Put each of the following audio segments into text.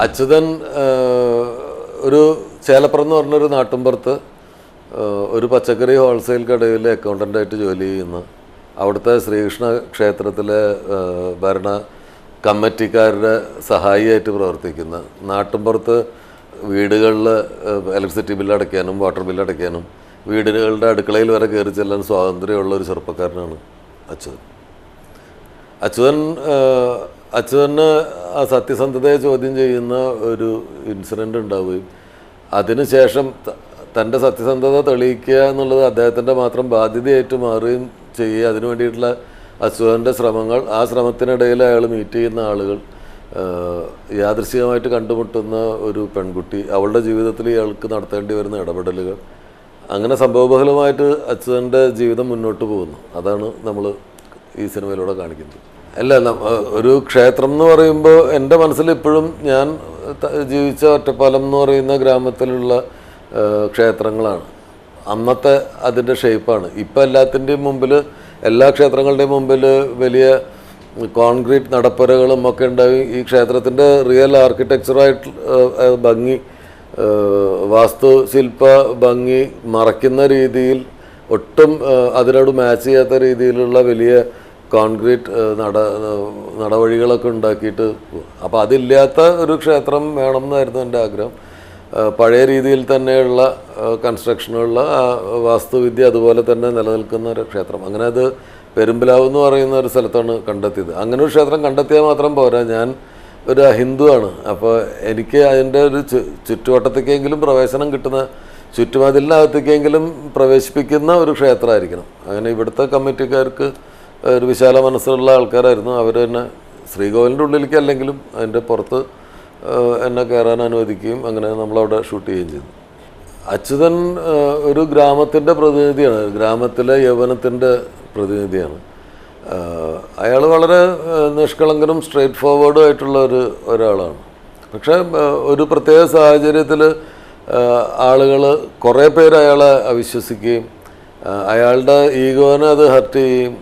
അച്യുതൻ ഒരു ചേലപ്പുറം എന്ന് പറഞ്ഞൊരു നാട്ടിൻപുറത്ത് ഒരു പച്ചക്കറി ഹോൾസെയിൽ കടയിൽ അക്കൗണ്ടൻ്റായിട്ട് ജോലി ചെയ്യുന്ന, അവിടുത്തെ ശ്രീകൃഷ്ണ ക്ഷേത്രത്തിലെ ഭരണ കമ്മിറ്റിക്കാരുടെ സഹായിയായിട്ട് പ്രവർത്തിക്കുന്ന, നാട്ടിൻപുറത്ത് വീടുകളിൽ ഇലക്ട്രിസിറ്റി ബില്ല് അടയ്ക്കാനും വാട്ടർ ബില്ല് അടയ്ക്കാനും വീടുകളുടെ അടുക്കളയിൽ വരെ കയറി ചെല്ലാൻ സ്വാതന്ത്ര്യമുള്ള ഒരു ചെറുപ്പക്കാരനാണ് അച്യുതന് ആ സത്യസന്ധതയെ ചോദ്യം ചെയ്യുന്ന ഒരു ഇൻസിഡൻ്റ് ഉണ്ടാവുകയും അതിനുശേഷം തൻ്റെ സത്യസന്ധത തെളിയിക്കുക എന്നുള്ളത് അദ്ദേഹത്തിൻ്റെ മാത്രം ബാധ്യതയായിട്ട് മാറുകയും ചെയ്യുക. അതിനു വേണ്ടിയിട്ടുള്ള അച്യുതൻ്റെ ശ്രമങ്ങൾ, ആ ശ്രമത്തിനിടയിൽ അയാൾ മീറ്റ് ചെയ്യുന്ന ആളുകൾ, യാദൃശ്ചികമായിട്ട് കണ്ടുമുട്ടുന്ന ഒരു പെൺകുട്ടി, അവളുടെ ജീവിതത്തിൽ ഇയാൾക്ക് നടത്തേണ്ടി വരുന്ന ഇടപെടലുകൾ, അങ്ങനെ സംഭവബഹുലമായിട്ട് അച്യുതൻ്റെ ജീവിതം മുന്നോട്ട് പോകുന്നു. അതാണ് നമ്മൾ ഈ സിനിമയിലൂടെ കാണിക്കുന്നത്. അല്ല, ഒരു ക്ഷേത്രം എന്ന് പറയുമ്പോൾ എൻ്റെ മനസ്സിൽ ഇപ്പോഴും ഞാൻ ജീവിച്ച ഒറ്റപ്പാലം എന്ന് പറയുന്ന ഗ്രാമത്തിലുള്ള ക്ഷേത്രങ്ങളാണ് അന്നത്തെ അതിൻ്റെ ഷേപ്പാണ്. ഇപ്പം എല്ലാത്തിൻ്റെയും മുമ്പിൽ, എല്ലാ ക്ഷേത്രങ്ങളുടെയും മുമ്പിൽ വലിയ കോൺക്രീറ്റ് നടപ്പുരകളും ഒക്കെ ഉണ്ടായി. ഈ ക്ഷേത്രത്തിൻ്റെ റിയൽ ആർക്കിടെക്ചറായിട്ട് ഭംഗി, വാസ്തുശില്പ ഭംഗി മറയ്ക്കുന്ന രീതിയിൽ, ഒട്ടും അതിനോട് മാച്ച് ചെയ്യാത്ത രീതിയിലുള്ള വലിയ കോൺക്രീറ്റ് നടവഴികളൊക്കെ ഉണ്ടാക്കിയിട്ട്, അപ്പോൾ അതില്ലാത്ത ഒരു ക്ഷേത്രം വേണം എന്നായിരുന്നു എൻ്റെ ആഗ്രഹം. പഴയ രീതിയിൽ തന്നെയുള്ള കൺസ്ട്രക്ഷനുള്ള വാസ്തുവിദ്യ അതുപോലെ തന്നെ നിലനിൽക്കുന്ന ഒരു ക്ഷേത്രം. അങ്ങനെ അത് പെരുമ്പിലാവ് എന്ന് പറയുന്ന ഒരു സ്ഥലത്താണ് കണ്ടെത്തിയത്. അങ്ങനെ ഒരു ക്ഷേത്രം കണ്ടെത്തിയാൽ മാത്രം പോരാ, ഞാൻ ഒരു ഹിന്ദുവാണ്. അപ്പോൾ എനിക്ക് അതിൻ്റെ ഒരു ചുറ്റുവട്ടത്തേക്കെങ്കിലും പ്രവേശനം കിട്ടുന്ന, ചുറ്റുമതിലിനകത്തേക്കെങ്കിലും പ്രവേശിപ്പിക്കുന്ന ഒരു ക്ഷേത്രമായിരിക്കണം. അങ്ങനെ ഇവിടുത്തെ കമ്മിറ്റിക്കാർക്ക് ഒരു വിശാല മനസ്സുള്ള ആൾക്കാരായിരുന്നു. അവർ തന്നെ ശ്രീകോവിലിൻ്റെ ഉള്ളിലേക്ക് അല്ലെങ്കിലും അതിൻ്റെ പുറത്ത് എന്നെ കയറാൻ അനുവദിക്കുകയും അങ്ങനെ നമ്മളവിടെ ഷൂട്ട് ചെയ്യുകയും ചെയ്തു. അച്യുതൻ ഒരു ഗ്രാമത്തിൻ്റെ പ്രതിനിധിയാണ്, ഗ്രാമത്തിലെ യൗവനത്തിൻ്റെ പ്രതിനിധിയാണ്. അയാൾ വളരെ നിഷ്കളങ്കനും സ്ട്രെയിറ്റ് ഫോർവേഡും ആയിട്ടുള്ള ഒരാളാണ്. പക്ഷേ ഒരു പ്രത്യേക സാഹചര്യത്തിൽ ആളുകൾ കുറേ പേര് അയാളെ അവിശ്വസിക്കുകയും അയാളുടെ ഈഗോനെ അത് ഹർട്ട് ചെയ്യുകയും,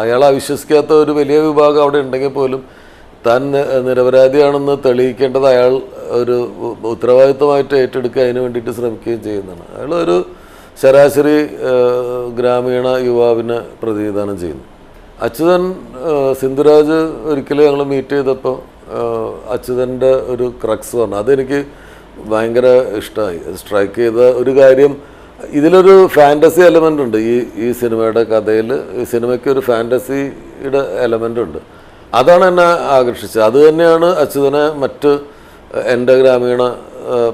അയാളെ അവിശ്വസിക്കാത്ത ഒരു വലിയ വിഭാഗം അവിടെ ഉണ്ടെങ്കിൽ പോലും താൻ നിരപരാധിയാണെന്ന് തെളിയിക്കേണ്ടത് അയാൾ ഒരു ഉത്തരവാദിത്വമായിട്ട് ഏറ്റെടുക്കുക, അതിന് വേണ്ടിയിട്ട് ശ്രമിക്കുകയും ചെയ്യുന്നതാണ്. അയാൾ ഒരു ശരാശരി ഗ്രാമീണ യുവാവിനെ പ്രതിനിധാനം ചെയ്യുന്നു. അച്യുതൻ, സിന്ധുരാജ് ഒരിക്കലും ഞങ്ങൾ മീറ്റ് ചെയ്തപ്പോൾ അച്യുതൻ്റെ ഒരു ക്രക്സ് പറഞ്ഞു, അതെനിക്ക് ഭയങ്കര ഇഷ്ടമായി. സ്ട്രൈക്ക് ചെയ്ത ഒരു കാര്യം, ഇതിലൊരു ഫാൻറ്റസി എലമെൻ്റ് ഉണ്ട് ഈ സിനിമയുടെ കഥയിൽ. ഈ സിനിമയ്ക്ക് ഒരു ഫാൻറ്റസിയുടെ എലമെൻ്റ് ഉണ്ട്. അതാണ് എന്നെ ആകർഷിച്ചത്. അത് തന്നെയാണ് അച്യുതനെ മറ്റ് എൻ്റെ ഗ്രാമീണ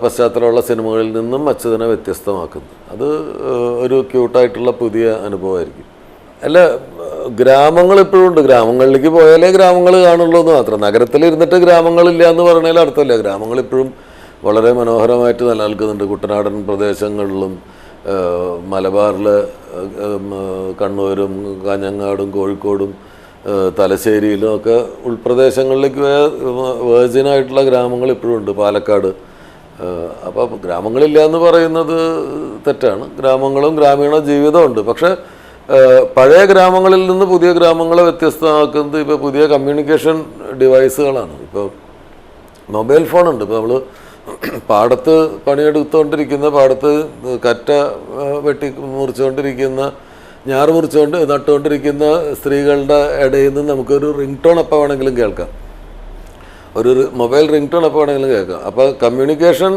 പശ്ചാത്തലമുള്ള സിനിമകളിൽ നിന്നും അച്യുതനെ വ്യത്യസ്തമാക്കുന്നത്. അത് ഒരു ക്യൂട്ടായിട്ടുള്ള പുതിയ അനുഭവമായിരിക്കും. അല്ല, ഗ്രാമങ്ങൾ ഇപ്പോഴും ഉണ്ട്. ഗ്രാമങ്ങളിലേക്ക് പോയാലേ ഗ്രാമങ്ങൾ കാണുള്ളൂ എന്ന് മാത്രം. നഗരത്തിലിരുന്നിട്ട് ഗ്രാമങ്ങളില്ല എന്ന് പറഞ്ഞാൽ അർത്ഥമില്ല. ഗ്രാമങ്ങൾ ഇപ്പോഴും വളരെ മനോഹരമായിട്ട് നിലനിൽക്കുന്നുണ്ട്. കുട്ടനാടൻ പ്രദേശങ്ങളിലും മലബാറിലെ കണ്ണൂരും കാഞ്ഞങ്ങാടും കോഴിക്കോടും തലശ്ശേരിയിലും ഒക്കെ ഉൾപ്രദേശങ്ങളിലേക്ക് വേർജിനായിട്ടുള്ള ഗ്രാമങ്ങൾ ഇപ്പോഴും ഉണ്ട്, പാലക്കാട്. അപ്പോൾ ഗ്രാമങ്ങളില്ല എന്ന് പറയുന്നത് തെറ്റാണ്. ഗ്രാമങ്ങളും ഗ്രാമീണ ജീവിതമുണ്ട്. പക്ഷേ പഴയ ഗ്രാമങ്ങളിൽ നിന്ന് പുതിയ ഗ്രാമങ്ങളെ വ്യത്യസ്തമാക്കുന്നത് ഇപ്പോൾ പുതിയ കമ്മ്യൂണിക്കേഷൻ ഡിവൈസുകളാണ്. ഇപ്പോൾ മൊബൈൽ ഫോണുണ്ട്. ഇപ്പോൾ നമ്മൾ പാടത്ത് പണിയെടുത്തുകൊണ്ടിരിക്കുന്ന, പാടത്ത് കറ്റ വെട്ടി മുറിച്ചുകൊണ്ടിരിക്കുന്ന, ഞാറ് നട്ടുകൊണ്ടിരിക്കുന്ന സ്ത്രീകളുടെ ഇടയിൽ നിന്ന് നമുക്കൊരു റിംഗ് ടോൺ എപ്പോൾ വേണമെങ്കിലും കേൾക്കാം, ഒരു മൊബൈൽ റിംഗ് ടോൺ എപ്പോൾ വേണമെങ്കിലും കേൾക്കാം. അപ്പോൾ കമ്മ്യൂണിക്കേഷൻ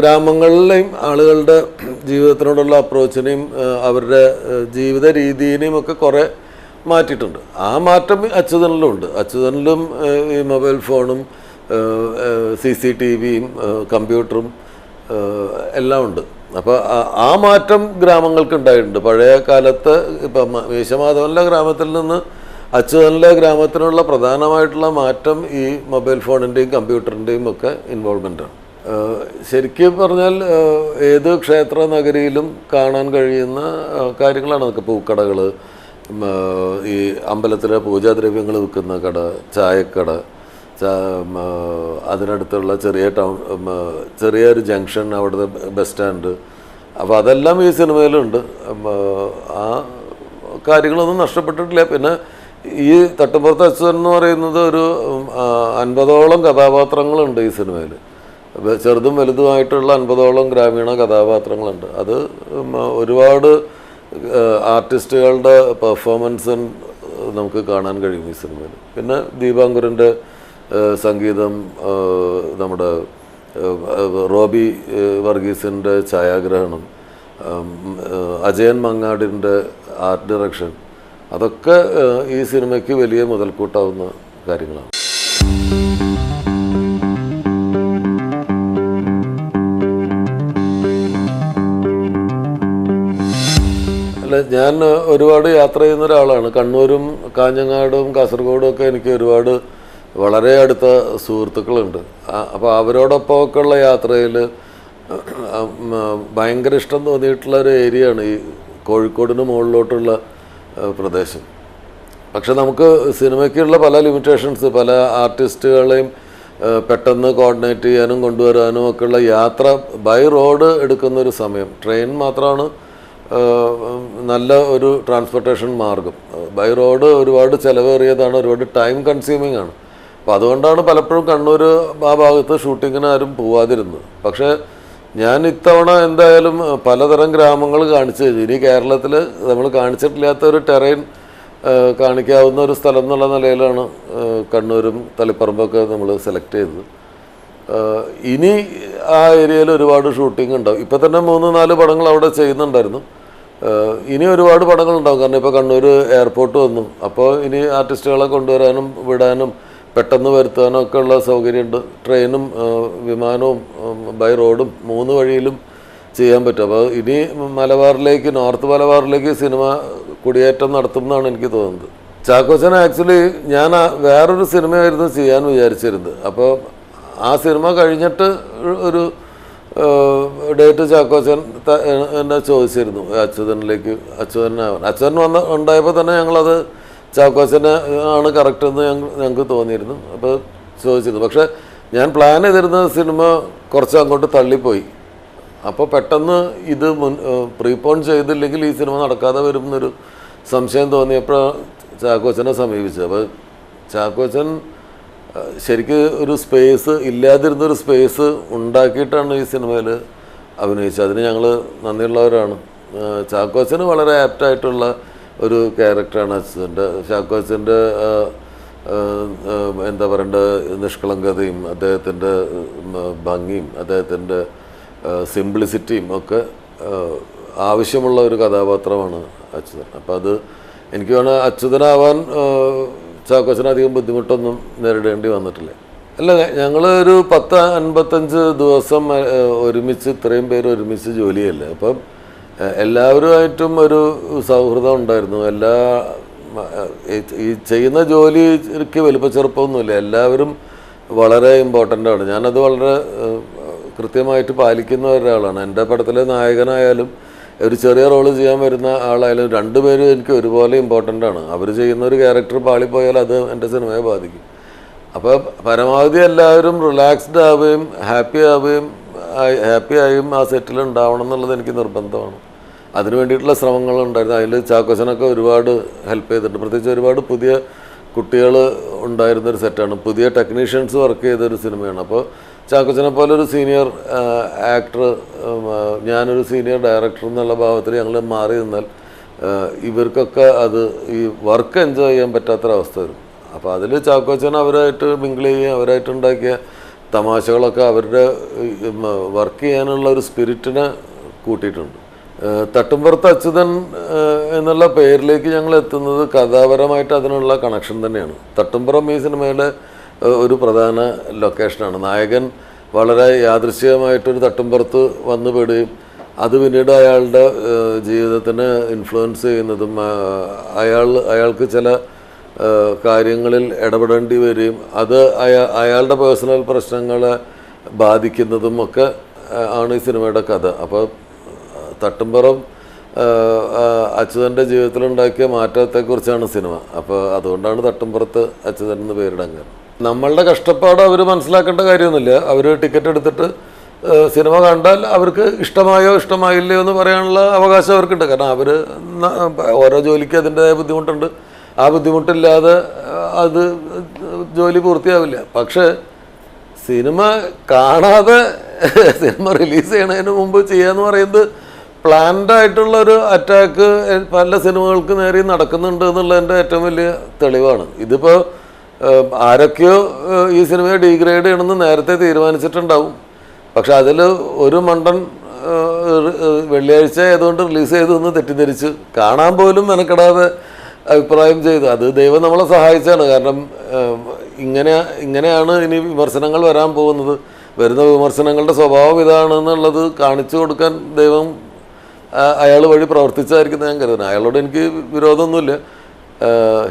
ഗ്രാമങ്ങളിലെയും ആളുകളുടെ ജീവിതത്തിനോടുള്ള അപ്രോച്ചിനെയും അവരുടെ ജീവിത രീതിയെയും ഒക്കെ കുറേ മാറ്റിയിട്ടുണ്ട്. ആ മാറ്റം അച്യുതനിലും ഉണ്ട്. അച്യുതനിലും ഈ മൊബൈൽ ഫോണും CCTVയും കമ്പ്യൂട്ടറും എല്ലാം ഉണ്ട്. അപ്പോൾ ആ മാറ്റം ഗ്രാമങ്ങൾക്ക് ഉണ്ടായിട്ടുണ്ട്. പഴയ കാലത്ത് ഇപ്പം മീശമാധവനിലെ ഗ്രാമത്തിൽ നിന്ന് അച്യുതനിലെ ഗ്രാമത്തിനുള്ള പ്രധാനമായിട്ടുള്ള മാറ്റം ഈ മൊബൈൽ ഫോണിൻ്റെയും കമ്പ്യൂട്ടറിൻ്റെയും ഒക്കെ ഇൻവോൾവ്മെൻറ്റാണ്. ശരിക്കും പറഞ്ഞാൽ ഏത് ക്ഷേത്ര നഗരിയിലും കാണാൻ കഴിയുന്ന കാര്യങ്ങളാണ് അതൊക്കെ. പൂക്കടകൾ, ഈ അമ്പലത്തിലെ പൂജാദ്രവ്യങ്ങൾ വിൽക്കുന്ന കട, ചായക്കട, അതിനടുത്തുള്ള ചെറിയൊരു ജംഗ്ഷൻ, അവിടുത്തെ ബസ് സ്റ്റാൻഡ്. അപ്പോൾ അതെല്ലാം ഈ സിനിമയിലുണ്ട്. ആ കാര്യങ്ങളൊന്നും നഷ്ടപ്പെട്ടിട്ടില്ല. പിന്നെ ഈ തട്ടുമ്പുറത്ത് അച്യുതൻ എന്ന് പറയുന്നത് ഒരു 50ഓളം കഥാപാത്രങ്ങളുണ്ട് ഈ സിനിമയിൽ. ചെറുതും വലുതുമായിട്ടുള്ള 50ഓളം ഗ്രാമീണ കഥാപാത്രങ്ങളുണ്ട്. അത് ഒരുപാട് ആർട്ടിസ്റ്റുകളുടെ പെർഫോമൻസ് നമുക്ക് കാണാൻ കഴിയും ഈ സിനിമയിൽ. പിന്നെ ദീപാങ്കുരൻ്റെ സംഗീതം, നമ്മുടെ റോബി വർഗീസിൻ്റെ ഛായാഗ്രഹണം, അജയൻ മങ്ങാടിൻ്റെ ആർട്ട് ഡയറക്ഷൻ, അതൊക്കെ ഈ സിനിമയ്ക്ക് വലിയ മുതൽക്കൂട്ടാവുന്ന കാര്യങ്ങളാണ്. അല്ല, ഞാൻ ഒരുപാട് യാത്ര ചെയ്യുന്ന ഒരാളാണ്. കണ്ണൂരും കാഞ്ഞങ്ങാടും കാസർഗോഡും ഒക്കെ എനിക്ക് ഒരുപാട് വളരെ അടുത്ത സുഹൃത്തുക്കളുണ്ട്. അപ്പോൾ അവരോടൊപ്പമൊക്കെ ഉള്ള യാത്രയിൽ ഭയങ്കര ഇഷ്ടം തോന്നിയിട്ടുള്ള ഒരു ഏരിയയാണ് ഈ കോഴിക്കോടിന് മുകളിലോട്ടുള്ള പ്രദേശം. പക്ഷെ നമുക്ക് സിനിമയ്ക്കുള്ള പല ലിമിറ്റേഷൻസ്, പല ആർട്ടിസ്റ്റുകളെയും പെട്ടെന്ന് കോർഡിനേറ്റ് ചെയ്യാനും കൊണ്ടുവരാനും ഒക്കെയുള്ള യാത്ര ബൈ റോഡ് എടുക്കുന്നൊരു സമയം. ട്രെയിൻ മാത്രമാണ് നല്ല ഒരു ട്രാൻസ്പോർട്ടേഷൻ മാർഗം. ബൈ റോഡ് ഒരുപാട് ചിലവേറിയതാണ്, ഒരുപാട് ടൈം കൺസ്യൂമിങ് ആണ്. അപ്പോൾ അതുകൊണ്ടാണ് പലപ്പോഴും കണ്ണൂർ ആ ഭാഗത്ത് ഷൂട്ടിങ്ങിന് ആരും പോവാതിരുന്നത്. പക്ഷേ ഞാൻ ഇത്തവണ എന്തായാലും പലതരം ഗ്രാമങ്ങൾ കാണിച്ചു കഴിഞ്ഞു. ഇനി കേരളത്തിൽ നമ്മൾ കാണിച്ചിട്ടില്ലാത്ത ഒരു ടെറൈൻ കാണിക്കാവുന്ന ഒരു സ്ഥലം എന്നുള്ള നിലയിലാണ് കണ്ണൂരും തളിപ്പറമ്പൊക്കെ നമ്മൾ സെലക്ട് ചെയ്തത്. ഇനി ആ ഏരിയയിൽ ഒരുപാട് ഷൂട്ടിംഗ് ഉണ്ടാവും. ഇപ്പം തന്നെ 3-4 പടങ്ങൾ അവിടെ ചെയ്യുന്നുണ്ടായിരുന്നു. ഇനി ഒരുപാട് പടങ്ങൾ ഉണ്ടാവും. കാരണം ഇപ്പോൾ കണ്ണൂർ എയർപോർട്ട് വന്നു. അപ്പോൾ ഇനി ആർട്ടിസ്റ്റുകളെ കൊണ്ടുവരാനും വിടാനും പെട്ടെന്ന് വരുത്താനും ഒക്കെ ഉള്ള സൗകര്യമുണ്ട്. ട്രെയിനും വിമാനവും ബൈ റോഡും 3 വഴിയിലും ചെയ്യാൻ പറ്റും. അപ്പോൾ ഇനി മലബാറിലേക്ക്, നോർത്ത് മലബാറിലേക്ക് സിനിമ കുടിയേറ്റം നടത്തും എന്നാണ് എനിക്ക് തോന്നുന്നത്. ചാക്കോച്ചൻ ആക്ച്വലി ഞാൻ വേറൊരു സിനിമയായിരുന്നു ചെയ്യാൻ വിചാരിച്ചിരുന്നത്. അപ്പോൾ ആ സിനിമ കഴിഞ്ഞിട്ട് ഒരു ഡേറ്റ് ചാക്കോച്ചൻ എന്നെ ചോദിച്ചിരുന്നു അച്യുതനിലേക്ക്, അച്യുതൻ ഉണ്ടായപ്പോൾ തന്നെ ഞങ്ങളത് ചാക്കോച്ചന് ആണ് കറക്റ്റ് എന്ന് ഞങ്ങൾക്ക് തോന്നിയിരുന്നു. അപ്പോൾ ചോദിച്ചിരുന്നു. പക്ഷേ ഞാൻ പ്ലാൻ ചെയ്തിരുന്ന സിനിമ കുറച്ച് അങ്ങോട്ട് തള്ളിപ്പോയി. അപ്പോൾ പെട്ടെന്ന് ഇത് പ്രീപോൺ ചെയ്തില്ലെങ്കിൽ ഈ സിനിമ നടക്കാതെ വരുന്നൊരു സംശയം തോന്നിയപ്പോൾ ചാക്കോച്ചനെ സമീപിച്ചത്. അപ്പോൾ ചാക്കോച്ചൻ ശരിക്ക് ഒരു സ്പേസ്, ഇല്ലാതിരുന്നൊരു സ്പേസ് ഉണ്ടാക്കിയിട്ടാണ് ഈ സിനിമയിൽ അഭിനയിച്ചത്. അതിന് ഞങ്ങൾ നന്ദിയുള്ളവരാണ്. ചാക്കോച്ചന് വളരെ ആപ്റ്റായിട്ടുള്ള ഒരു ക്യാരക്ടറാണ് അച്യുതൻ്റെ. ചാക്കോച്ചൻ്റെ എന്താ പറയേണ്ടത്, നിഷ്കളങ്കതയും അദ്ദേഹത്തിൻ്റെ ഭംഗിയും അദ്ദേഹത്തിൻ്റെ സിംപ്ലിസിറ്റിയും ഒക്കെ ആവശ്യമുള്ള ഒരു കഥാപാത്രമാണ് അച്യുതൻ. അപ്പം അത് എനിക്ക് വേണം അച്യുതനാവാൻ ചാക്കോച്ചനധികം ബുദ്ധിമുട്ടൊന്നും നേരിടേണ്ടി വന്നിട്ടില്ല. അല്ല, ഞങ്ങളൊരു 10-55 ദിവസം ഒരുമിച്ച്, ഇത്രയും പേര് ഒരുമിച്ച് ജോലി ചെയ്യല്ലേ. അപ്പം എല്ലാവരുമായിട്ടും ഒരു സൗഹൃദം ഉണ്ടായിരുന്നു. ഈ ചെയ്യുന്ന ജോലിക്ക് വലിപ്പ ചെറുപ്പമൊന്നുമില്ല. എല്ലാവരും വളരെ ഇമ്പോർട്ടൻ്റ് ആണ്. ഞാനത് വളരെ കൃത്യമായിട്ട് പാലിക്കുന്ന ഒരാളാണ്. എൻ്റെ പടത്തിലെ നായകനായാലും ഒരു ചെറിയ റോള് ചെയ്യാൻ വരുന്ന ആളായാലും 2 പേരും എനിക്ക് ഒരുപോലെ ഇമ്പോർട്ടൻ്റ് ആണ്. അവർ ചെയ്യുന്ന ഒരു ക്യാരക്ടർ പാളിപ്പോയാൽ അത് എൻ്റെ സിനിമയെ ബാധിക്കും. അപ്പോൾ പരമാവധി എല്ലാവരും റിലാക്സ്ഡ് ആവുകയും ഹാപ്പിയായും ആ സെറ്റിൽ ഉണ്ടാവണം എന്നുള്ളത് എനിക്ക് നിർബന്ധമാണ്. അതിനു വേണ്ടിയിട്ടുള്ള ശ്രമങ്ങളുണ്ടായിരുന്നു. അതിൽ ചാക്കോച്ചനൊക്കെ ഒരുപാട് ഹെൽപ്പ് ചെയ്തിട്ടുണ്ട്. പ്രത്യേകിച്ച് ഒരുപാട് പുതിയ കുട്ടികൾ ഉണ്ടായിരുന്നൊരു സെറ്റാണ്. പുതിയ ടെക്നീഷ്യൻസ് വർക്ക് ചെയ്തൊരു സിനിമയാണ്. അപ്പോൾ ചാക്കോച്ചനെ പോലെ ഒരു സീനിയർ ആക്ടർ, ഞാനൊരു സീനിയർ ഡയറക്ടർ എന്നുള്ള ഭാവത്തിൽ ഞങ്ങൾ മാറി നിന്നാൽ ഇവർക്കൊക്കെ അത് ഈ വർക്ക് എൻജോയ് ചെയ്യാൻ പറ്റാത്തൊരവസ്ഥ വരും. അപ്പോൾ അതിൽ ചാക്കോച്ചൻ അവരായിട്ട് മിങ്കിൾ ചെയ്യുകയും അവരായിട്ടുണ്ടാക്കിയ തമാശകളൊക്കെ അവരുടെ വർക്ക് ചെയ്യാനുള്ള ഒരു സ്പിരിറ്റിനെ കൂട്ടിയിട്ടുണ്ട്. തട്ടുമ്പുറത്ത് അച്യുതൻ എന്നുള്ള പേരിലേക്ക് ഞങ്ങൾ എത്തുന്നത് കഥാപരമായിട്ട് അതിനുള്ള കണക്ഷൻ തന്നെയാണ്. തട്ടുമ്പുറം ഈ സിനിമയുടെ ഒരു പ്രധാന ലൊക്കേഷനാണ്. നായകൻ വളരെ യാദൃശ്ചികമായിട്ടൊരു തട്ടുമ്പുറത്ത് വന്നു പെടുകയും അത് പിന്നീട് അയാളുടെ ജീവിതത്തിന് ഇൻഫ്ലുവൻസ് ചെയ്യുന്നതും അയാൾക്ക് ചില കാര്യങ്ങളിൽ ഇടപെടേണ്ടി വരികയും അത് അയാളുടെ പേഴ്സണൽ പ്രശ്നങ്ങളെ ബാധിക്കുന്നതും ഒക്കെ ആണ് ഈ സിനിമയുടെ കഥ. അപ്പോൾ തട്ടുമ്പുറം അച്യുതൻ്റെ ജീവിതത്തിലുണ്ടാക്കിയ മാറ്റത്തെക്കുറിച്ചാണ് സിനിമ. അപ്പോൾ അതുകൊണ്ടാണ് തട്ടുമ്പുറത്ത് അച്യുതൻ എന്ന് പേരിടാൻ കാരണം. നമ്മളുടെ കഷ്ടപ്പാട് അവർ മനസ്സിലാക്കേണ്ട കാര്യമൊന്നുമില്ല. അവർ ടിക്കറ്റ് എടുത്തിട്ട് സിനിമ കണ്ടാൽ അവർക്ക് ഇഷ്ടമായോ ഇഷ്ടമായില്ലയോ എന്ന് പറയാനുള്ള അവകാശം അവർക്കുണ്ട്. കാരണം അവർ ഓരോ ജോലിക്ക് അതിൻ്റെതായ ബുദ്ധിമുട്ടുണ്ട്. ആ ബുദ്ധിമുട്ടില്ലാതെ അത് ജോലി പൂർത്തിയാവില്ല. പക്ഷേ സിനിമ കാണാതെ സിനിമ റിലീസ് ചെയ്യണതിന് മുമ്പ് ചെയ്യാന്ന് പറയുന്നത് പ്ലാൻഡ് ആയിട്ടുള്ളൊരു അറ്റാക്ക് പല സിനിമകൾക്ക് നേരെ നടക്കുന്നുണ്ട് എന്നുള്ളതിൻ്റെ ഏറ്റവും വലിയ തെളിവാണ്. ഇതിപ്പോൾ ആരൊക്കെയോ ഈ സിനിമയെ ഡീഗ്രേഡ് ചെയ്യണമെന്ന് നേരത്തെ തീരുമാനിച്ചിട്ടുണ്ടാവും. പക്ഷെ അതിൽ ഒരു മണ്ടൻ വെള്ളിയാഴ്ച ആയതുകൊണ്ട് റിലീസ് ചെയ്തതെന്ന് തെറ്റിദ്ധരിച്ച് കാണാൻ പോലും മെനക്കെടാതെ അഭിപ്രായം ചെയ്തു. അത് ദൈവം നമ്മളെ സഹായിച്ചാണ്. കാരണം ഇങ്ങനെയാണ് ഇനി വിമർശനങ്ങൾ വരാൻ പോകുന്നത്. വരുന്ന വിമർശനങ്ങളുടെ സ്വഭാവം ഇതാണെന്നുള്ളത് കാണിച്ചു കൊടുക്കാൻ ദൈവം അയാൾ വഴി പ്രവർത്തിച്ചായിരിക്കും ഞാൻ കരുതുന്നത്. അയാളോട് എനിക്ക് വിരോധമൊന്നുമില്ല.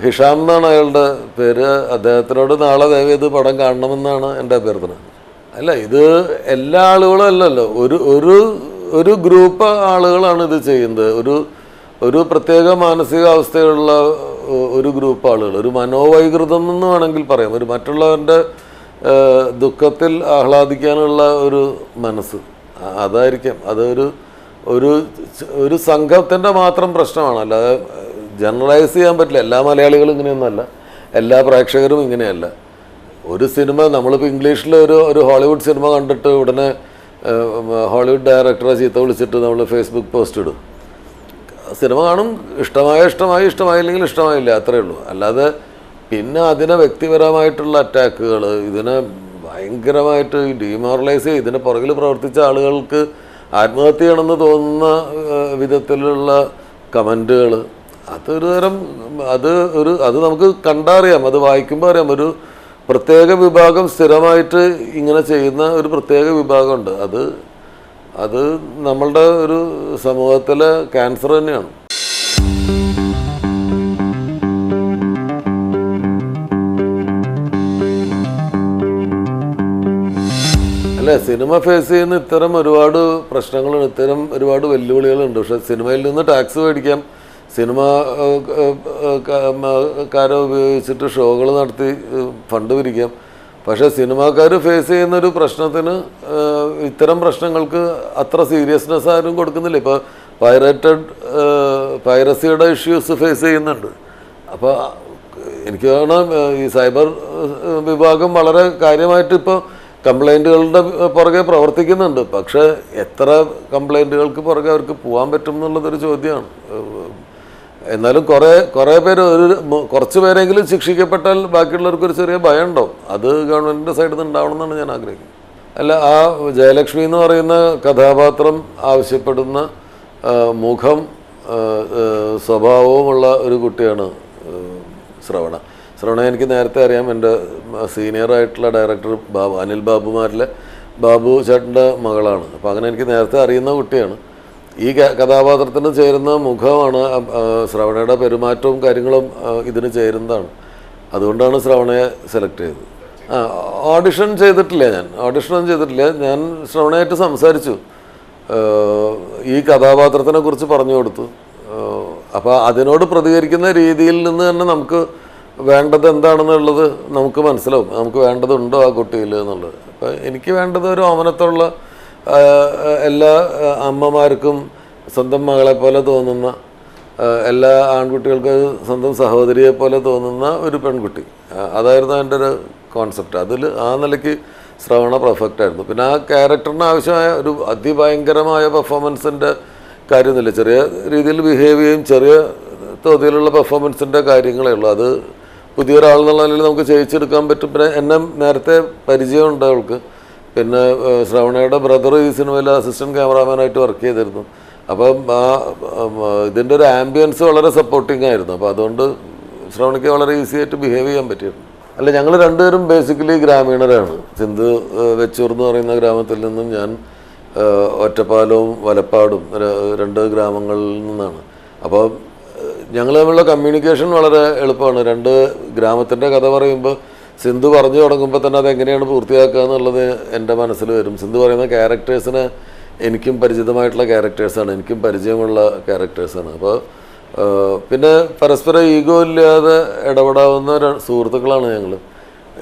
ഹിഷാം എന്നാണ് അയാളുടെ പേര്. അദ്ദേഹത്തിനോട് നാളെ ദയവേത് പടം കാണണമെന്നാണ് എൻ്റെ അഭ്യർത്ഥന. അല്ല, ഇത് എല്ലാ ആളുകളും അല്ലല്ലോ, ഒരു ഗ്രൂപ്പ് ആളുകളാണ് ഇത് ചെയ്യുന്നത്. ഒരു പ്രത്യേക മാനസികാവസ്ഥയുള്ള ഒരു ഗ്രൂപ്പ് ആളുകൾ, ഒരു മനോവൈകൃതം എന്ന് വേണമെങ്കിൽ പറയാം. ഒരു മറ്റുള്ളവരുടെ ദുഃഖത്തിൽ ആഹ്ലാദിക്കാനുള്ള ഒരു മനസ്സ്, അതായിരിക്കാം. അതൊരു ഒരു സംഘത്തിൻ്റെ മാത്രം പ്രശ്നമാണ്. അല്ലാതെ ജനറലൈസ് ചെയ്യാൻ പറ്റില്ല. എല്ലാ മലയാളികളും ഇങ്ങനെയൊന്നുമല്ല, എല്ലാ പ്രേക്ഷകരും ഇങ്ങനെയല്ല. ഒരു സിനിമ നമ്മളിപ്പോൾ ഇംഗ്ലീഷിൽ ഒരു ഹോളിവുഡ് സിനിമ കണ്ടിട്ട് ഉടനെ ഹോളിവുഡ് ഡയറക്ടറെ ചീത്ത വിളിച്ചിട്ട് നമ്മൾ ഫേസ്ബുക്ക് പോസ്റ്റ് ഇടും. സിനിമ കാണും, ഇഷ്ടമായില്ലെങ്കിൽ ഇഷ്ടമായില്ല, അത്രയേ ഉള്ളൂ. അല്ലാതെ പിന്നെ അതിനെ വ്യക്തിപരമായിട്ടുള്ള അറ്റാക്കുകൾ, ഇതിനെ ഭയങ്കരമായിട്ട് ഡീമോറലൈസ് ചെയ്ത് ഇതിന് പുറകിൽ പ്രവർത്തിച്ച ആളുകൾക്ക് ആത്മഹത്യ ചെയ്യണമെന്ന് തോന്നുന്ന വിധത്തിലുള്ള കമൻറ്റുകൾ, അതൊരു തരം അത് നമുക്ക് കണ്ടറിയാം, അത് വായിക്കുമ്പോൾ അറിയാം. ഒരു പ്രത്യേക വിഭാഗം സ്ഥിരമായിട്ട് ഇങ്ങനെ ചെയ്യുന്ന ഒരു പ്രത്യേക വിഭാഗമുണ്ട്. അത് നമ്മളുടെ ഒരു സമൂഹത്തിലെ ക്യാൻസർ തന്നെയാണ്. അല്ലേ, സിനിമ ഫേസ് ചെയ്യുന്ന ഇത്തരം ഒരുപാട് പ്രശ്നങ്ങളുണ്ട്, ഇത്തരം ഒരുപാട് വെല്ലുവിളികളുണ്ട്. പക്ഷെ സിനിമയിൽ നിന്ന് ടാക്സ് മേടിക്കാം, സിനിമാക്കാരെ ഉപയോഗിച്ചിട്ട് ഷോകൾ നടത്തി ഫണ്ട് പിരിക്കാം. പക്ഷേ സിനിമാക്കാർ ഫേസ് ചെയ്യുന്നൊരു പ്രശ്നത്തിന് ഇത്തരം പ്രശ്നങ്ങൾക്ക് അത്ര സീരിയസ്നെസ് ആരും കൊടുക്കുന്നില്ല. ഇപ്പോൾ പൈറസിയുടെ ഇഷ്യൂസ് ഫേസ് ചെയ്യുന്നുണ്ട്. അപ്പോൾ എനിക്ക് തോന്നണം ഈ സൈബർ വിഭാഗം വളരെ കാര്യമായിട്ട് ഇപ്പോൾ കംപ്ലൈൻറ്റുകളുടെ പുറകെ പ്രവർത്തിക്കുന്നുണ്ട്. പക്ഷേ എത്ര കംപ്ലൈൻറ്റുകൾക്ക് പുറകെ അവർക്ക് പോകാൻ പറ്റും എന്നുള്ളതൊരു ചോദ്യമാണ്. എന്നാലും കുറേ പേര് കുറച്ച് പേരെങ്കിലും ശിക്ഷിക്കപ്പെട്ടാൽ ബാക്കിയുള്ളവർക്കൊരു ചെറിയ ഭയം ഉണ്ടാവും. അത് ഗവൺമെൻറ്റിൻ്റെ സൈഡിൽ നിന്ന് ഉണ്ടാവണമെന്നാണ് ഞാൻ ആഗ്രഹിക്കുന്നത്. അല്ല, ആ ജയലക്ഷ്മി എന്ന് പറയുന്ന കഥാപാത്രം ആവശ്യപ്പെടുന്ന മുഖം സ്വഭാവവുമുള്ള ഒരു കുട്ടിയാണ് ശ്രവണ. എനിക്ക് നേരത്തെ അറിയാം. എൻ്റെ സീനിയറായിട്ടുള്ള ഡയറക്ടർ അനിൽ ബാബുമാരിലെ ബാബു ചേട്ടൻ്റെ മകളാണ്. അപ്പോൾ അങ്ങനെ എനിക്ക് നേരത്തെ അറിയുന്ന കുട്ടിയാണ്. ഈ കഥാപാത്രത്തിന് ചേരുന്ന മുഖമാണ്. ശ്രവണയുടെ പെരുമാറ്റവും കാര്യങ്ങളും ഇതിന് ചേരുന്നതാണ്. അതുകൊണ്ടാണ് ശ്രവണയെ സെലക്ട് ചെയ്തത്. ഓഡിഷൻ ചെയ്തിട്ടില്ല. ഓഡിഷനൊന്നും ചെയ്തിട്ടില്ല. ഞാൻ ശ്രവണയായിട്ട് സംസാരിച്ചു, ഈ കഥാപാത്രത്തിനെ കുറിച്ച് പറഞ്ഞു കൊടുത്തു. അപ്പോൾ അതിനോട് പ്രതികരിക്കുന്ന രീതിയിൽ നിന്ന് തന്നെ നമുക്ക് വേണ്ടത് എന്താണെന്നുള്ളത് നമുക്ക് മനസ്സിലാവും. നമുക്ക് വേണ്ടതുണ്ടോ ആ കുട്ടിയിൽ എന്നുള്ളത്. അപ്പോൾ എനിക്ക് വേണ്ടത് ഒരു ഓമനത്തുള്ള, എല്ലാ അമ്മമാർക്കും സ്വന്തം മകളെ പോലെ തോന്നുന്ന, എല്ലാ ആൺകുട്ടികൾക്കും സ്വന്തം സഹോദരിയെ പോലെ തോന്നുന്ന ഒരു പെൺകുട്ടി. അതായിരുന്നു എൻ്റെ ഒരു കോൺസെപ്റ്റ്. ആ നിലയ്ക്ക് ശ്രവണ പെർഫെക്റ്റ് ആയിരുന്നു. പിന്നെ ആ ക്യാരക്ടറിന് ആവശ്യമായ ഒരു അതിഭയങ്കരമായ പെർഫോമൻസിൻ്റെ കാര്യമൊന്നുമില്ല. ചെറിയ രീതിയിൽ ബിഹേവ് ചെയ്യും, ചെറിയ തോതിലുള്ള പെർഫോമൻസിൻ്റെ കാര്യങ്ങളേ ഉള്ളൂ. അത് പുതിയൊരാളെന്നുള്ള നിലയിൽ നമുക്ക് ചെയ്യിച്ചെടുക്കാൻ പറ്റും. പിന്നെ എന്നെ നേരത്തെ പരിചയമുണ്ട് അവൾക്ക്. പിന്നെ ശ്രവണയുടെ ബ്രദർ ഈ സിനിമയിൽ അസിസ്റ്റൻറ്റ് ക്യാമറാമാനായിട്ട് വർക്ക് ചെയ്തിരുന്നു. അപ്പം ഇതിൻ്റെ ഒരു ആംബിയൻസ് വളരെ സപ്പോർട്ടിങ് ആയിരുന്നു. അപ്പോൾ അതുകൊണ്ട് ശ്രവണയ്ക്ക് വളരെ ഈസി ആയിട്ട് ബിഹേവ് ചെയ്യാൻ പറ്റിയിരുന്നു. അല്ല, ഞങ്ങൾ രണ്ടുപേരും ബേസിക്കലി ഗ്രാമീണരാണ്. സിന്ധു വെച്ചൂർ എന്ന് പറയുന്ന ഗ്രാമത്തിൽ നിന്നും ഞാൻ ഒറ്റപ്പാലവും വലപ്പാടും 2 ഗ്രാമങ്ങളിൽ നിന്നാണ്. അപ്പോൾ ഞങ്ങൾ തമ്മിലുള്ള കമ്മ്യൂണിക്കേഷൻ വളരെ എളുപ്പമാണ്. 2 ഗ്രാമത്തിൻ്റെ കഥ പറയുമ്പോൾ സിന്ധു പറഞ്ഞു തുടങ്ങുമ്പോൾ തന്നെ അതെങ്ങനെയാണ് പൂർത്തിയാക്കുക എന്നുള്ളത് എൻ്റെ മനസ്സിൽ വരും. സിന്ധു പറയുന്ന ക്യാരക്ടേഴ്സിന് എനിക്കും പരിചിതമായിട്ടുള്ള ക്യാരക്ടേഴ്സാണ്, എനിക്കും പരിചയമുള്ള ക്യാരക്ടേഴ്സാണ്. അപ്പോൾ പിന്നെ പരസ്പരം ഈഗോ ഇല്ലാതെ ഇടപെടാവുന്ന സുഹൃത്തുക്കളാണ് ഞങ്ങൾ.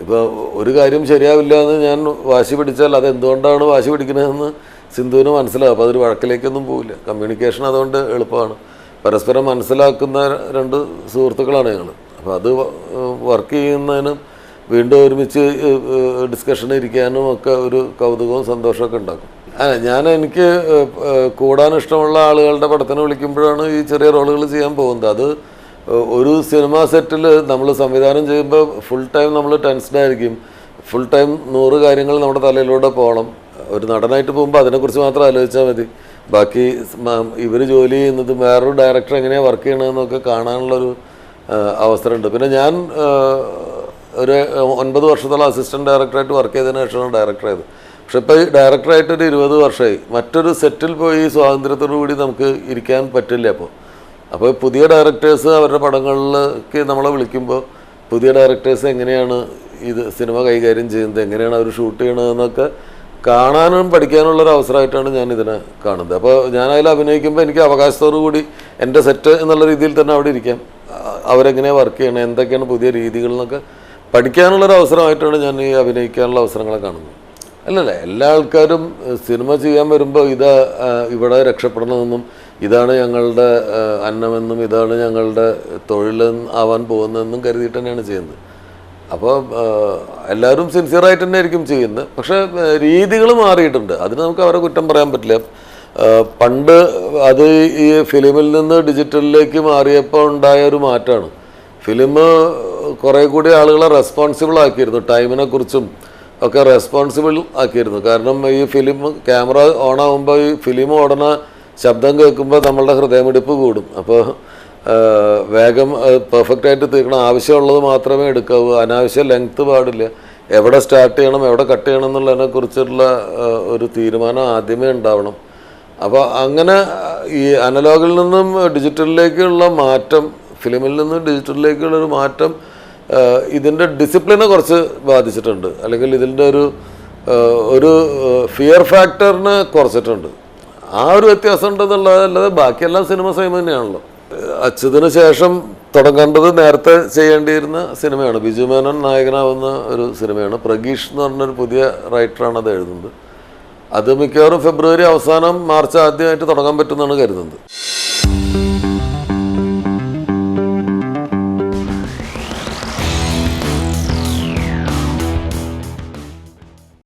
ഇപ്പോൾ ഒരു കാര്യം ശരിയാവില്ല എന്ന് ഞാൻ വാശി പിടിച്ചാൽ അതെന്തുകൊണ്ടാണ് വാശി പിടിക്കുന്നതെന്ന് സിന്ധുവിന് മനസ്സിലാവും. അപ്പോൾ അതൊരു വഴക്കിലേക്കൊന്നും പോവില്ല. കമ്മ്യൂണിക്കേഷൻ അതുകൊണ്ട് എളുപ്പമാണ്. പരസ്പരം മനസ്സിലാക്കുന്ന 2 സുഹൃത്തുക്കളാണ് ഞങ്ങൾ. അപ്പോൾ അത് വർക്ക് ചെയ്യുന്നതിനും വീണ്ടും ഒരുമിച്ച് ഡിസ്കഷൻ ഇരിക്കാനും ഒക്കെ ഒരു കൗതുകവും സന്തോഷമൊക്കെ ഉണ്ടാക്കും. എനിക്ക് കൂടാൻ ഇഷ്ടമുള്ള ആളുകളുടെ പടത്തിന് വിളിക്കുമ്പോഴാണ് ഈ ചെറിയ റോളുകൾ ചെയ്യാൻ പോകുന്നത്. അത് ഒരു സിനിമ സെറ്റിൽ നമ്മൾ സംവിധാനം ചെയ്യുമ്പോൾ ഫുൾ ടൈം നമ്മൾ ടെൻസ്ഡായിരിക്കും. ഫുൾ ടൈം 100 കാര്യങ്ങൾ നമ്മുടെ തലയിലൂടെ പോകണം. ഒരു നടനായിട്ട് പോകുമ്പോൾ അതിനെക്കുറിച്ച് മാത്രം ആലോചിച്ചാൽ മതി. ബാക്കി ഇവർ ജോലി ചെയ്യുന്നത് വേറൊരു ഡയറക്ടർ എങ്ങനെയാണ് വർക്ക് ചെയ്യണമെന്നൊക്കെ കാണാനുള്ളൊരു അവസരമുണ്ട്. പിന്നെ ഞാൻ ഒരു 9 വർഷത്തോളം അസിസ്റ്റൻറ്റ് ഡയറക്ടറായിട്ട് വർക്ക് ചെയ്തതിന് ശേഷമാണ് ഡയറക്ടറായത്. പക്ഷെ ഇപ്പോൾ ഈ ഡയറക്ടറായിട്ടൊരു 20 വർഷമായി. മറ്റൊരു സെറ്റിൽ പോയി സ്വാതന്ത്ര്യത്തോടു കൂടി നമുക്ക് ഇരിക്കാൻ പറ്റില്ല. അപ്പോൾ പുതിയ ഡയറക്ടേഴ്സ് അവരുടെ പടങ്ങളിലേക്ക് നമ്മളെ വിളിക്കുമ്പോൾ പുതിയ ഡയറക്ടേഴ്സ് എങ്ങനെയാണ് ഇത് സിനിമ കൈകാര്യം ചെയ്യുന്നത്, എങ്ങനെയാണ് അവർ ഷൂട്ട് ചെയ്യണതെന്നൊക്കെ കാണാനും പഠിക്കാനുള്ളൊരു അവസരമായിട്ടാണ് ഞാൻ ഇതിനെ കാണുന്നത്. അപ്പോൾ ഞാൻ അതിൽ അഭിനയിക്കുമ്പോൾ എനിക്ക് അവകാശത്തോടു കൂടി എൻ്റെ സെറ്റ് എന്നുള്ള രീതിയിൽ തന്നെ അവിടെ ഇരിക്കാം. അവരെങ്ങനെയാണ് വർക്ക് ചെയ്യണം, എന്തൊക്കെയാണ് പുതിയ രീതികളെന്നൊക്കെ പഠിക്കാനുള്ളൊരു അവസരമായിട്ടാണ് ഞാൻ ഈ അഭിനയിക്കാനുള്ള അവസരങ്ങളെ കാണുന്നത്. അല്ലല്ല, എല്ലാ ആൾക്കാരും സിനിമ ചെയ്യാൻ വരുമ്പോൾ ഇവിടെ രക്ഷപ്പെടണമെന്നും ഇതാണ് ഞങ്ങളുടെ അന്നമെന്നും ഇതാണ് ഞങ്ങളുടെ തൊഴിൽ ആവാൻ പോകുന്നതെന്നും കരുതിയിട്ട് തന്നെയാണ് ചെയ്യുന്നത്. അപ്പോൾ എല്ലാവരും സിൻസിയറായിട്ട് തന്നെ ആയിരിക്കും ചെയ്യുന്നത്. പക്ഷേ രീതികൾ മാറിയിട്ടുണ്ട്. അതിന് നമുക്ക് അവരെ കുറ്റം പറയാൻ പറ്റില്ല. പണ്ട് അത് ഈ ഫിലിമിൽ നിന്ന് ഡിജിറ്റലിലേക്ക് മാറിയപ്പോൾ ഉണ്ടായ ഒരു മാറ്റമാണ്. ഫിലിം കുറേ കൂടി ആളുകളെ റെസ്പോൺസിബിൾ ആക്കിയിരുന്നു, ടൈമിനെ കുറിച്ചും ഒക്കെ റെസ്പോൺസിബിൾ ആക്കിയിരുന്നു. കാരണം ഈ ഫിലിം ക്യാമറ ഓണാകുമ്പോൾ ഈ ഫിലിം ഓടണ ശബ്ദം കേൾക്കുമ്പോൾ നമ്മളുടെ ഹൃദയമിടിപ്പ് കൂടും. അപ്പോൾ വേഗം പെർഫെക്റ്റായിട്ട് തീർക്കണം, ആവശ്യമുള്ളത് മാത്രമേ എടുക്കാവൂ, അനാവശ്യ ലെങ്ത്ത് പാടില്ല, എവിടെ സ്റ്റാർട്ട് ചെയ്യണം എവിടെ കട്ട് ചെയ്യണം എന്നുള്ളതിനെക്കുറിച്ചുള്ള ഒരു തീരുമാനം ആദ്യമേ ഉണ്ടാവണം. അപ്പോൾ അങ്ങനെ ഈ അനലോഗിൽ നിന്നും ഡിജിറ്റലിലേക്കുള്ള മാറ്റം, ഫിലിമിൽ നിന്നും ഡിജിറ്റലിലേക്കുള്ളൊരു മാറ്റം ഇതിൻ്റെ ഡിസിപ്ലിനെ കുറച്ച് ബാധിച്ചിട്ടുണ്ട്. അല്ലെങ്കിൽ ഇതിൻ്റെ ഒരു ഫിയർ ഫാക്ടറിനെ കുറച്ചിട്ടുണ്ട്. ആ ഒരു വ്യത്യാസം ഉണ്ടെന്നുള്ളതല്ലാതെ ബാക്കിയെല്ലാം സിനിമ സെയിം തന്നെയാണല്ലോ. അച്യുതിന് ശേഷം തുടങ്ങേണ്ടത് നേരത്തെ ചെയ്യേണ്ടിയിരുന്ന സിനിമയാണ്. ബിജു മേനോൻ നായകനാവുന്ന ഒരു സിനിമയാണ്. പ്രഗീഷ് എന്ന് പറഞ്ഞൊരു പുതിയ റൈറ്ററാണ് അത് എഴുതുന്നത്. അത് മിക്കവാറും ഫെബ്രുവരി അവസാനം മാർച്ച് ആദ്യമായിട്ട് തുടങ്ങാൻ പറ്റുമെന്നാണ് കരുതുന്നത്.